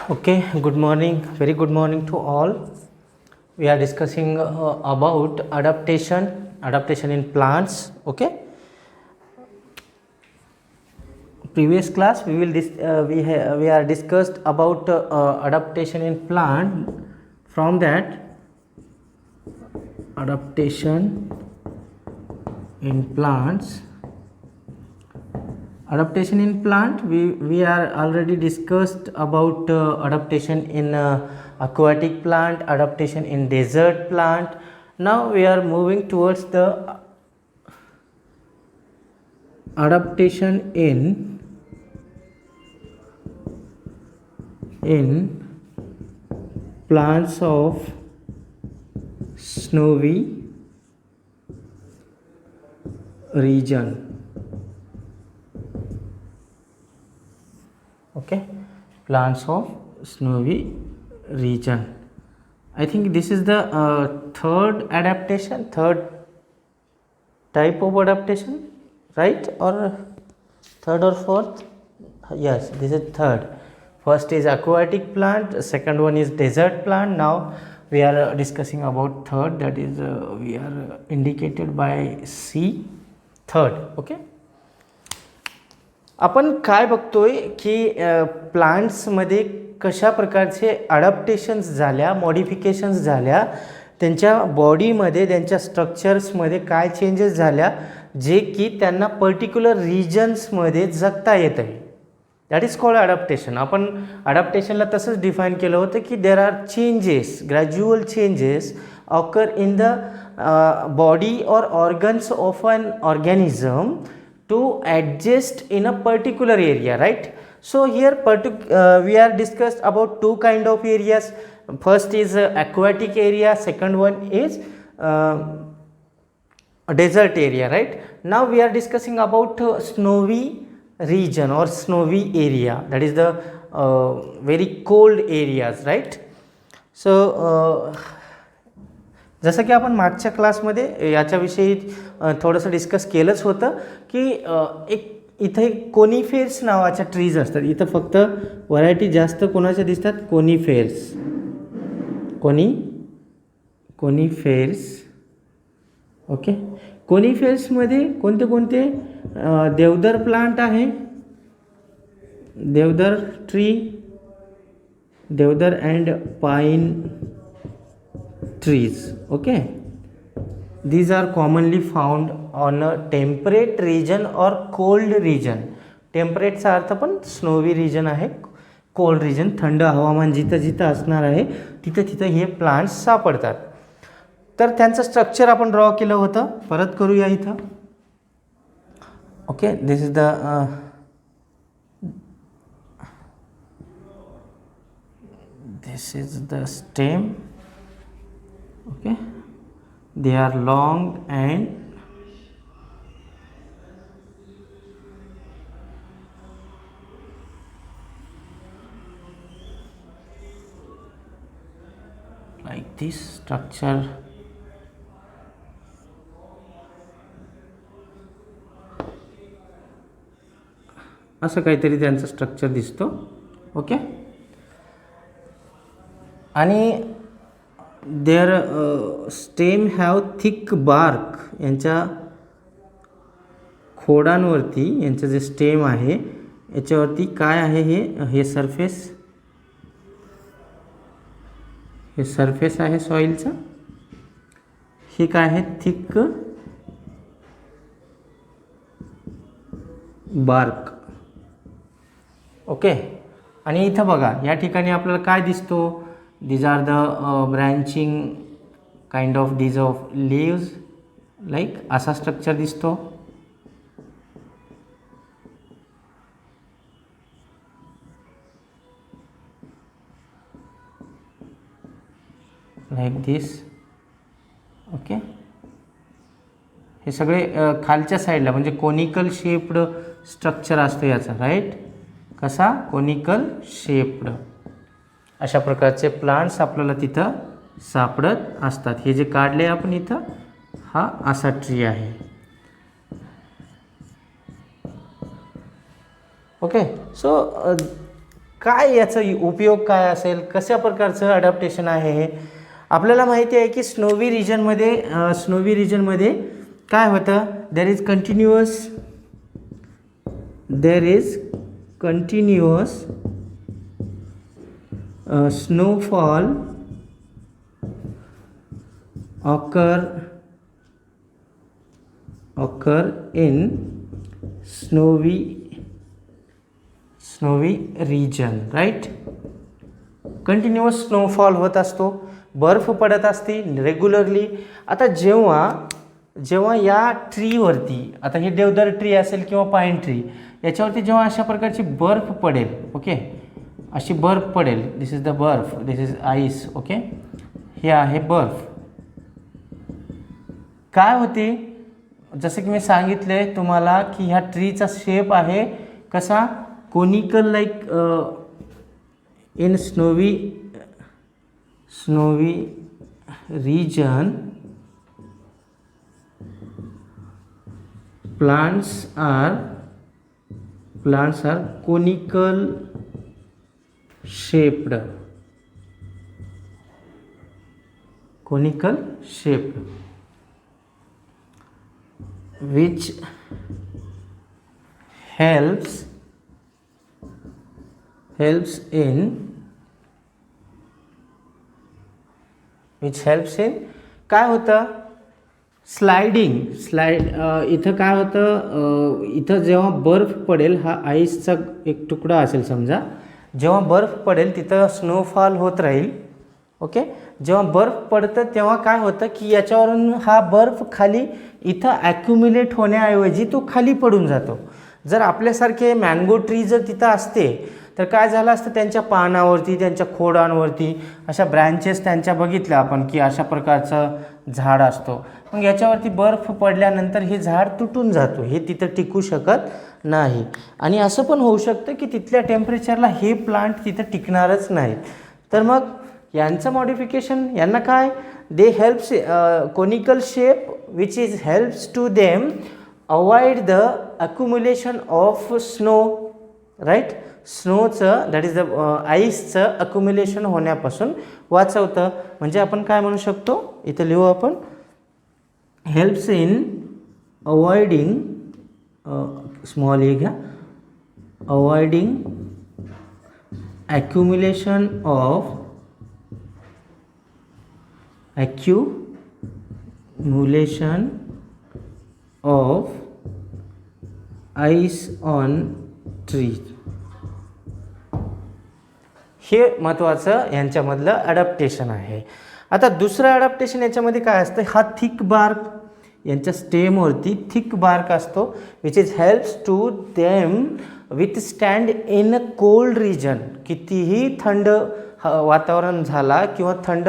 Okay, good morning, very good morning to all. We are discussing about adaptation in plants. Okay, previous class we will we are discussed about adaptation in plant. From that, adaptation in plants. Adaptation in plant, we are already discussed about adaptation in aquatic plant, adaptation in desert plant. Now we are moving towards the adaptation in plants of snowy region. Okay, plants of snowy region. I think this is the third type of adaptation, right? Or third or fourth? Yes, this is third. First is aquatic plant, second one is desert plant. Now we are discussing about third, that is we are indicated by C, third. Okay, आपण काय बघतोय की प्लांट्समध्ये कशा प्रकारचे adaptations झाल्या, modifications झाल्या, त्यांच्या बॉडीमध्ये, त्यांच्या स्ट्रक्चर्समध्ये काय चेंजेस झाल्या जे की त्यांना पर्टिक्युलर रिजन्समध्ये जगता येत आहे. That is called adaptation. आपण अडॅप्टेशनला तसंच डिफाईन केलं होतं की there are changes, gradual changes occur in the body और organs of an organism to adjust in a particular area, right? So here we are discussed about two kind of areas. First is aquatic area, second one is a desert area, right? Now we are discussing about snowy region or snowy area, that is the very cold areas, right? So जसं की आपण मागच्या क्लासमध्ये याच्याविषयी थोडंसं discuss केलंच होतं की इथे कोनिफेर्स नावाच्या ट्रीज असतात. इथं फक्त व्हरायटी जास्त कोणाच्या दिसतात? कोनिफेर्स. कोनिफेर्स. ओके, कोनिफेर्समध्ये कोणते कोणते? देवदार प्लांट आहे, देवदार ट्री, देवदार and pine trees. Okay, these are commonly found on a temperate region or cold region. Temperate चा अर्थ पण स्नोवी रिजन आहे, कोल्ड रिजन थंड हवामान जिथं जिथं असणार आहे तिथं तिथं हे प्लांट्स सापडतात. तर त्यांचं स्ट्रक्चर आपण ड्रॉ केलं होतं, परत करूया इथं. Okay, this is the stem. Okay, they are long and like this structure. असं काहीतरी त्यांचं स्ट्रक्चर दिसतो. ओके, आणि their stem have thick bark. यांच्या खोडांवरती, यांचं जे स्टेम आहे याच्यावरती काय आहे? हे सरफेस आहे सॉईलचं. हे काय आहे? Thick bark. ओके, आणि इथं बघा या ठिकाणी आपल्याला काय दिसतो? These are the branching kind of these of leaves, like असा स्ट्रक्चर दिसतो. like this. ओके, हे सगळे खालच्या साईडला म्हणजे कोनिकल शेप्ड स्ट्रक्चर असतं याचं, राईट? कसा? Conical shaped. अशा प्रकारचे प्लांट्स आपल्याला तिथं सापडत असतात. हे जे काढले आपण इथं, हा असा ट्री आहे. ओके, सो काय याचं उपयोग काय असेल, कशा प्रकारचं अडॅप्टेशन आहे हे आपल्याला माहिती आहे की स्नोवी रिजनमध्ये काय होतं, there is continuous snowfall occur in snowy region, right. Continuous snowfall होत असतो, बर्फ पडत असते रेग्युलरली. आता जेव्हा या ट्रीवरती, आता हे देवदार ट्री असेल किंवा पाईन ट्री, याच्यावरती जेव्हा अशा प्रकारची बर्फ पडेल, ओके, अशी बर्फ पडेल, दिस इज द बर्फ, दिस इज आईस, ओके, हे आहे बर्फ. काय होते, जसं की मी सांगितले तुम्हाला की ह्या ट्रीचा शेप आहे कसा, conical, like in snowy region plants are conical shaped, which helps in काय होतं, इथं काय होतं, इथं जेव्हा बर्फ पडेल, हा आईसचा एक तुकडा असेल समजा, जेव्हा बर्फ पडेल तिथं स्नोफॉल होत राहील, ओके. जेव्हा बर्फ पडतं तेव्हा काय होतं की याच्यावरून हा बर्फ खाली इथं ॲक्युम्युलेट होण्याऐवजी तो खाली पडून जातो. जर आपल्यासारखे मँगो ट्री जर तिथं असते तर काय झालं असतं, त्यांच्या पानावरती, त्यांच्या खोडांवरती अशा ब्रँचेस त्यांच्या बघितल्या आपण की अशा प्रकारचं झाड असतो. मग याच्यावरती बर्फ पडल्यानंतर हे झाड तुटून जातो, हे तिथं टिकू शकत नाही. आणि असं पण होऊ शकतं की तिथल्या टेम्परेचरला हे प्लांट तिथं टिकणारच नाही. तर मग यांचं मॉडिफिकेशन, यांना काय, they helps conical shape which is helps to them avoid the accumulation of snow, right. स्नोचं, दॅट इज द आईसचं अक्युम्युलेशन होण्यापासून वाचवतं. म्हणजे आपण काय म्हणू शकतो, इथं लिहू आपण, हेल्प्स इन अवॉइडिंग, स्मॉल ए घ्या, avoiding accumulation of ice on tree. हे महत्त्वाचं यांच्यामधलं अडॅप्टेशन आहे. आता दुसरं अडॅप्टेशन याच्यामध्ये काय असतं, हा थिक बार्क, यांच्या स्टेमवरती थिक बार्क असतो, which is helps to them withstand in a cold region. कितीही थंड वातावरण झाला किंवा थंड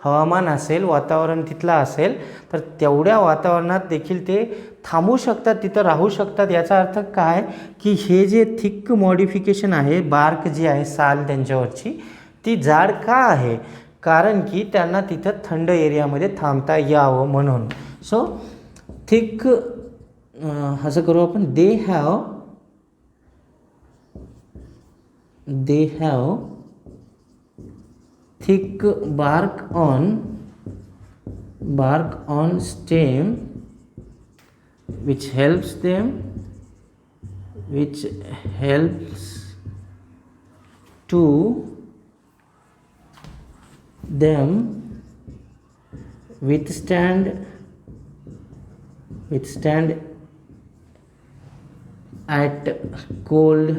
हवामान असेल, वातावरण तिथलं असेल, तर तेवढ्या वातावरणात देखील ते थांबू शकतात, तिथं राहू शकतात. याचा अर्थ काय की हे जे थिक मॉडिफिकेशन आहे, बार्क जी आहे, साल त्यांच्यावरची, ती जाड का आहे, कारण की त्यांना तिथं थंड एरियामध्ये थांबता यावं म्हणून. सो थिक, असं करू आपण, they have thick bark on stem which helps to them withstand at cold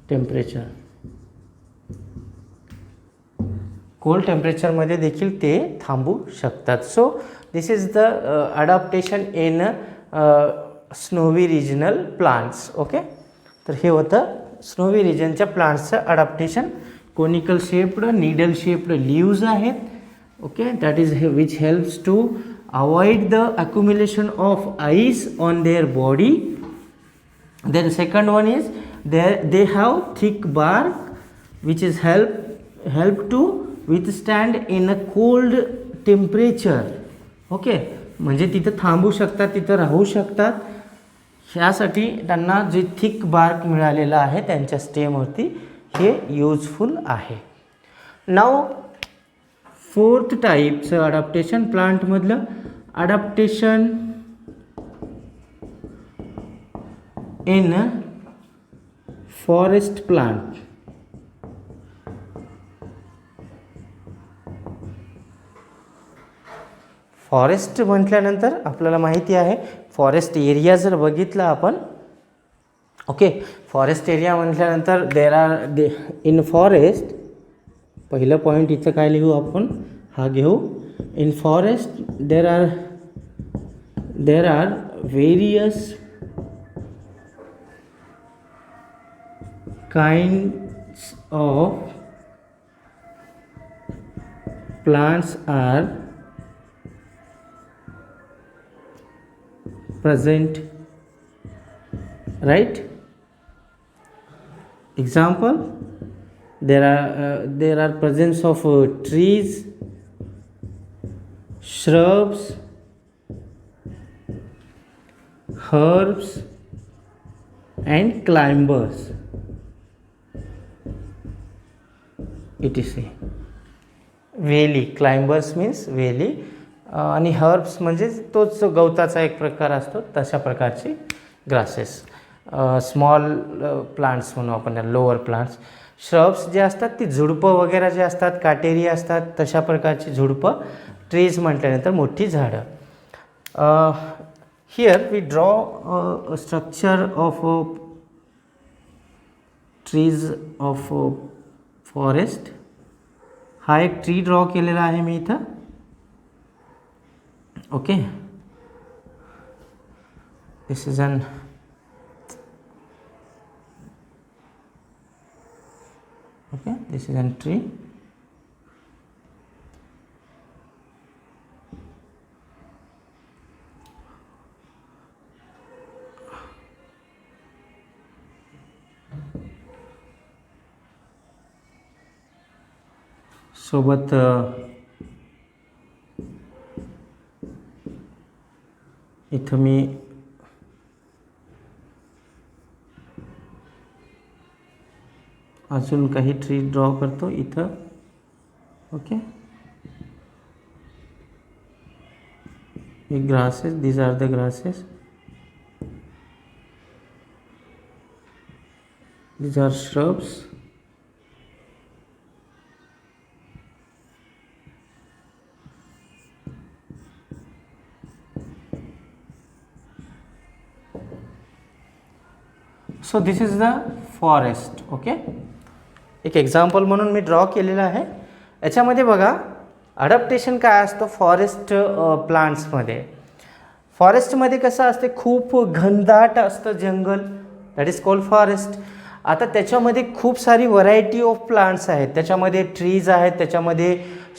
temperature. Cold टेम्परेचरमध्ये देखील ते थांबू शकतात. So this is the adaptation in snowy regional plants, okay. तर हे होतं स्नोवी रिजनच्या प्लांट्सचं अडॅप्टेशन. Conical shaped, needle shaped leaves आहेत, okay, that is which helps to avoid the accumulation of ice on their body. Then second one is they have thick bark which is help to withstand in a cold temperature, okay. म्हणजे तिथं थांबू शकतात, तिथं राहू शकतात. ह्यासाठी त्यांना जे थिक बार्क मिळालेलं आहे त्यांच्या स्टेमवरती हे यूजफुल आहे. नाव फोर्थ टाईपचं अडॅप्टेशन प्लांटमधलं adaptation in forest plant. Forest म्हटल्यानंतर आपल्याला माहिती आहे फॉरेस्ट एरिया जर बघितला आपण, ओके, फॉरेस्ट एरिया म्हटल्यानंतर इन फॉरेस्ट, पहिलं पॉईंट इथं काय लिहू आपण, हा घेऊ. In forest there are various kinds of plants are present, right? Example, there are presence of trees, shrubs, herbs and climbers, etc. वेली, क्लाइंबर्स मीन्स वेली, आणि हर्ब्स म्हणजे तोच गवताचा एक प्रकार असतो, तशा प्रकारचे ग्रासेस, स्मॉल प्लांट्स म्हणू आपण, लोअर प्लांट्स. श्रब्स जे असतात ती झुडपं वगैरे जे असतात, काटेरी असतात, तशा प्रकारची झुडपं. ट्रीज म्हटल्यानंतर मोठी झाडं. Here we draw structure of trees of forest. हा एक ट्री ड्रॉ केलेला आहे मी इथं, okay. This is an this is a tree. सोबत इथं मी अजून काही ट्री ड्रॉ करतो इथं, ओके. हे grasses, these are the grasses, these are shrubs. So this is the forest, okay. एक एक्झाम्पल म्हणून मी ड्रॉ केलेलं आहे. याच्यामध्ये बघा अडॅप्टेशन काय असतं फॉरेस्ट प्लांट्समध्ये. फॉरेस्टमध्ये कसं असते, खूप घनदाट असतं जंगल, दॅट इज कॉल्ड फॉरेस्ट. आता त्याच्यामध्ये खूप सारी व्हरायटी ऑफ प्लांट्स आहेत, त्याच्यामध्ये ट्रीज आहेत, त्याच्यामध्ये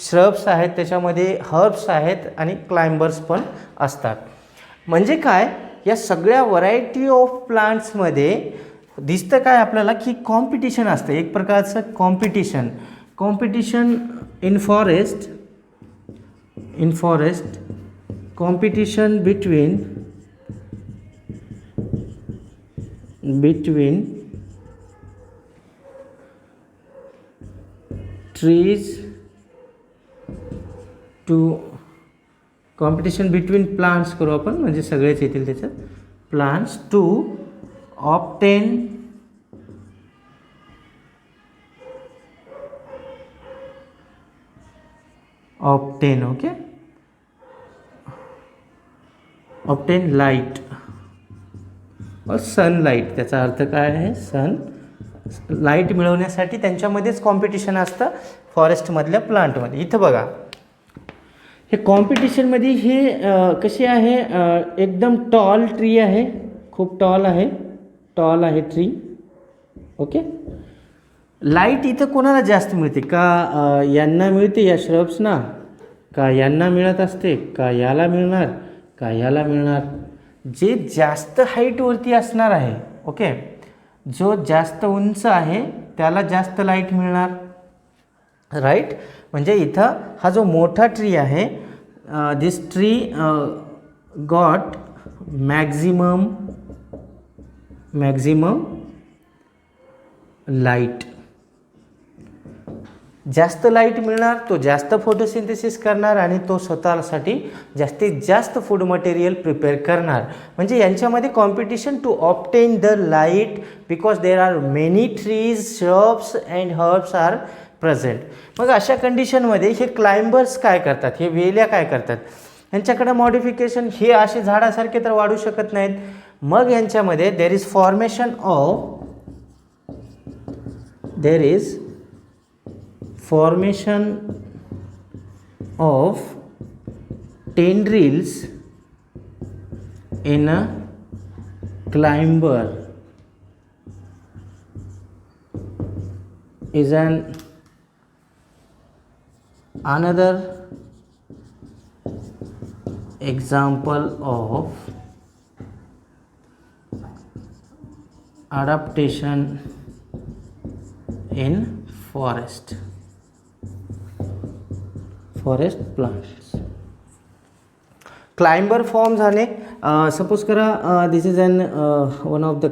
श्रब्स आहेत, त्याच्यामध्ये हर्ब्स आहेत आणि क्लाइंबर्स पण असतात. म्हणजे काय, या सगळ्या व्हरायटी ऑफ प्लांट्समध्ये दिसतं काय आपल्याला की कॉम्पिटिशन असतं, एक प्रकारचं competition. In forest competition between trees to competition between plants करू आपण, म्हणजे सगळेच येतील त्याच्यात. Plants to obtain okay, obtain light और सनलाईट. त्याचा अर्थ काय आहे, सन लाईट मिळवण्यासाठी त्यांच्यामध्येच कॉम्पिटिशन असतं फॉरेस्टमधल्या प्लांटमध्ये. इथं बघा हे कॉम्पिटिशनमध्ये हे कशी आहे, एकदम टॉल ट्री आहे, खूप टॉल आहे ट्री, ओके. लाईट इथं कोणाला जास्त मिळते, का यांना मिळते, या श्रब्सना, का यांना मिळत असते, का याला मिळणार, का याला मिळणार. जे जास्त हाईटवरती असणार आहे, ओके, जो जास्त उंच आहे त्याला जास्त लाईट मिळणार, राईट. म्हणजे इथं हा जो मोठा ट्री आहे, this tree got maximum maximum light, जास्त लाईट मिळणार तो जास्त फोटोसिंथेसिस करणार आणि तो स्वतःसाठी जास्तीत जास्त फूड मटेरियल प्रिपेअर करणार. म्हणजे यांच्यामध्ये competition to obtain the light because there are many trees, shrubs and herbs are present. मग अशा कंडिशनमध्ये हे क्लाइंबर्स काय करतात, हे वेल्या काय करतात, यांच्याकडे मॉडिफिकेशन, हे असे झाडासारखे तर वाढू शकत नाहीत. मग यांच्यामध्ये there is formation of tendrils in a climber is another example of adaptation in forest plants. Climber form झाले. सपोज करा this is one of the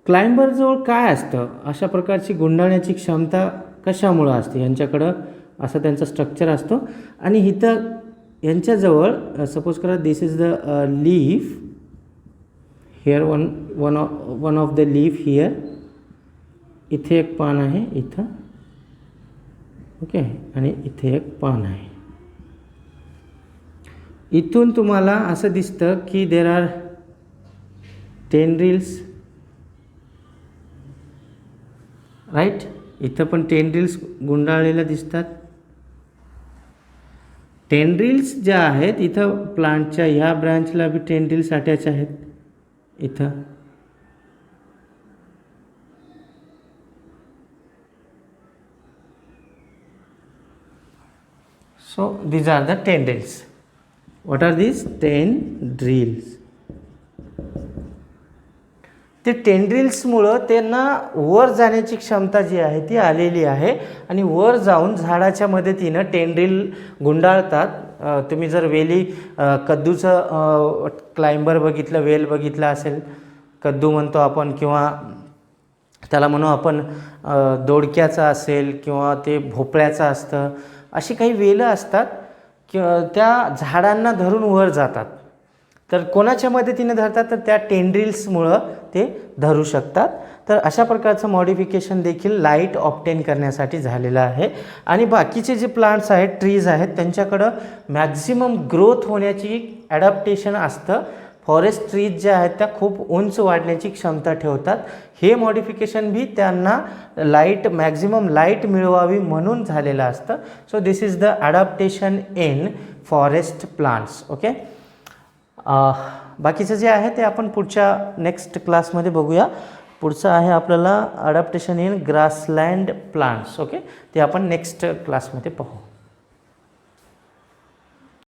क्लाइंबरजवळ काय असतं, अशा प्रकारची गुंडाळण्याची क्षमता कशामुळं असते, यांच्याकडं असं त्यांचं स्ट्रक्चर असतो. आणि इथं यांच्याजवळ सपोज करा this is the leaf, here one of the leaf here, इथे एक पान आहे इथं, ओके, आणि इथे एक पान आहे. इथून तुम्हाला असं दिसतं की देर आर टेंड्रिल्स, राईट. इथं पण टेंड्रिल्स गुंडाळलेल्या दिसतात. टेंड्रिल्स ज्या आहेत इथं प्लांटच्या ह्या ब्रांचला बी टेंड्रिल्स अटॅच आहेत इथं. So these are the tendrils. What are these? Tendrils. ते टेंड्रिल्समुळं त्यांना वर जाण्याची क्षमता जी आहे ती आलेली आहे आणि वर जाऊन झाडाच्या मदतीनं टेंड्रिल गुंडाळतात. तुम्ही जर वेली कद्दूचं क्लाइंबर बघितलं, वेल बघितला असेल, कद्दू म्हणतो आपण, किंवा त्याला म्हणू आपण दोडक्याचं असेल किंवा ते भोपळ्याचं असतं, अशी काही वेलं असतात की त्या झाडांना धरून वर जातात. तर कोणाच्या मदतीने धरतात, तर त्या टेंड्रिल्समुळं ते धरू शकतात. तर अशा प्रकारचं मॉडिफिकेशन देखील लाईट ऑब्टेन करण्यासाठी झालेलं आहे. आणि बाकीचे जे प्लांट्स आहेत, ट्रीज आहेत, त्यांच्याकडं मॅक्झिमम ग्रोथ होण्याची ॲडॅप्टेशन असतं. फॉरेस्ट ट्रीज ज्या आहेत त्या खूप उंच वाढण्याची क्षमता ठेवतात. हे मॉडिफिकेशन भी त्यांना मॅक्झिमम लाईट मिळवावी म्हणून झालेलं असतं. So this is the adaptation in forest plants. Okay, बाकीचं जे आहे ते आपण पुढच्या नेक्स्ट क्लासमध्ये बघूया. पुढचं आहे आपल्याला adaptation in grassland plants. Okay, ते आपण नेक्स्ट क्लासमध्ये पाहू.